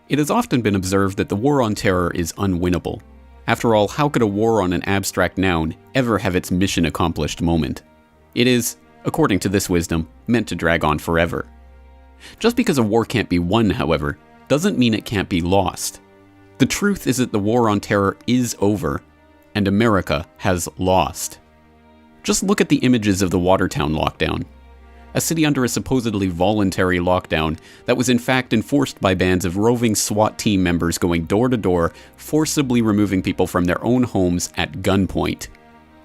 It has often been observed that the war on terror is unwinnable. After all, how could a war on an abstract noun ever have its mission accomplished moment? It is, according to this wisdom, meant to drag on forever. Just because a war can't be won, however, doesn't mean it can't be lost. The truth is that the war on terror is over, and America has lost. Just look at the images of the Watertown lockdown. A city under a supposedly voluntary lockdown that was in fact enforced by bands of roving SWAT team members going door to door, forcibly removing people from their own homes at gunpoint.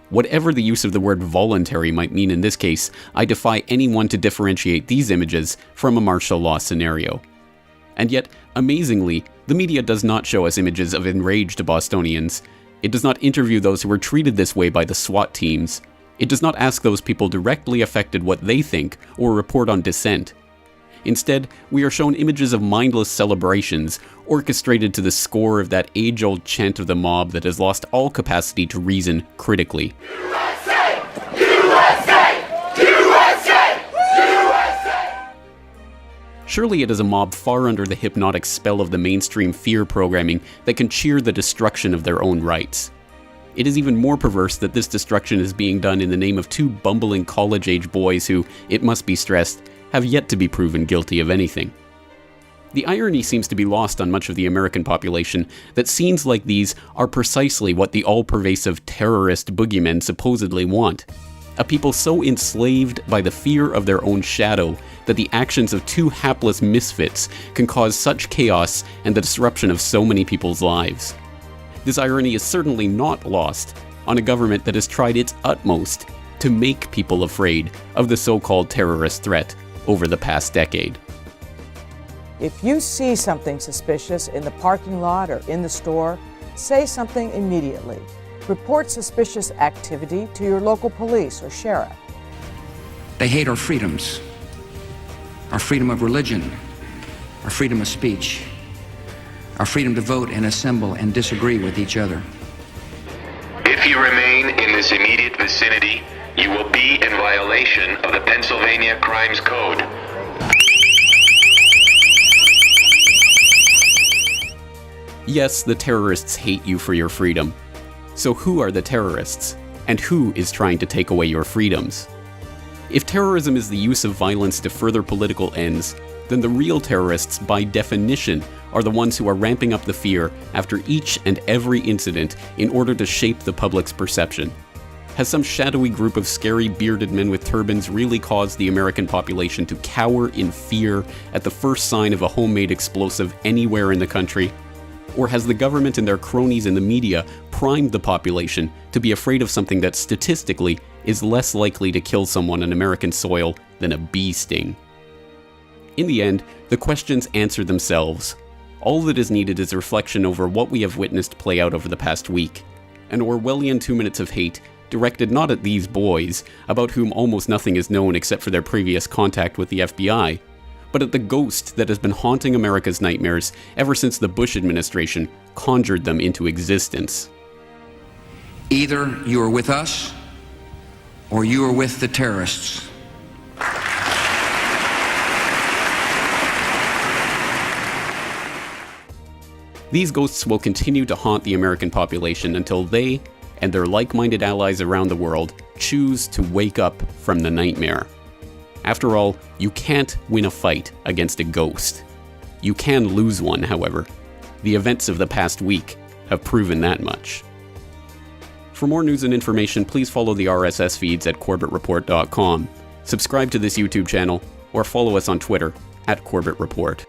Whatever the use of the word voluntary might mean in this case, I defy anyone to differentiate these images from a martial law scenario. And yet, amazingly, the media does not show us images of enraged Bostonians. It does not interview those who were treated this way by the SWAT teams. It does not ask those people directly affected what they think or report on dissent. Instead, we are shown images of mindless celebrations, orchestrated to the score of that age-old chant of the mob that has lost all capacity to reason critically. USA! USA! USA! USA! Surely it is a mob far under the hypnotic spell of the mainstream fear programming that can cheer the destruction of their own rights. It is even more perverse that this destruction is being done in the name of two bumbling college-age boys who, it must be stressed, have yet to be proven guilty of anything. The irony seems to be lost on much of the American population that scenes like these are precisely what the all-pervasive terrorist boogeymen supposedly want. A people so enslaved by the fear of their own shadow that the actions of two hapless misfits can cause such chaos and the disruption of so many people's lives. This irony is certainly not lost on a government that has tried its utmost to make people afraid of the so-called terrorist threat over the past decade. If you see something suspicious in the parking lot or in the store, say something immediately. Report suspicious activity to your local police or sheriff. They hate our freedoms, our freedom of religion, our freedom of speech, our freedom to vote and assemble and disagree with each other. If you remain in this immediate vicinity, you will be in violation of the Pennsylvania Crimes Code. Yes, the terrorists hate you for your freedom. So who are the terrorists? And who is trying to take away your freedoms? If terrorism is the use of violence to further political ends, then the real terrorists, by definition, are the ones who are ramping up the fear after each and every incident in order to shape the public's perception. Has some shadowy group of scary bearded men with turbans really caused the American population to cower in fear at the first sign of a homemade explosive anywhere in the country? Or has the government and their cronies in the media primed the population to be afraid of something that statistically is less likely to kill someone on American soil than a bee sting? In the end, the questions answer themselves. All that is needed is reflection over what we have witnessed play out over the past week. An Orwellian 2 minutes of hate directed not at these boys, about whom almost nothing is known except for their previous contact with the FBI, but at the ghost that has been haunting America's nightmares ever since the Bush administration conjured them into existence. Either you are with us, or you are with the terrorists. These ghosts will continue to haunt the American population until they, and their like-minded allies around the world, choose to wake up from the nightmare. After all, you can't win a fight against a ghost. You can lose one, however. The events of the past week have proven that much. For more news and information, please follow the RSS feeds at corbettreport.com, subscribe to this YouTube channel, or follow us on Twitter @CorbettReport.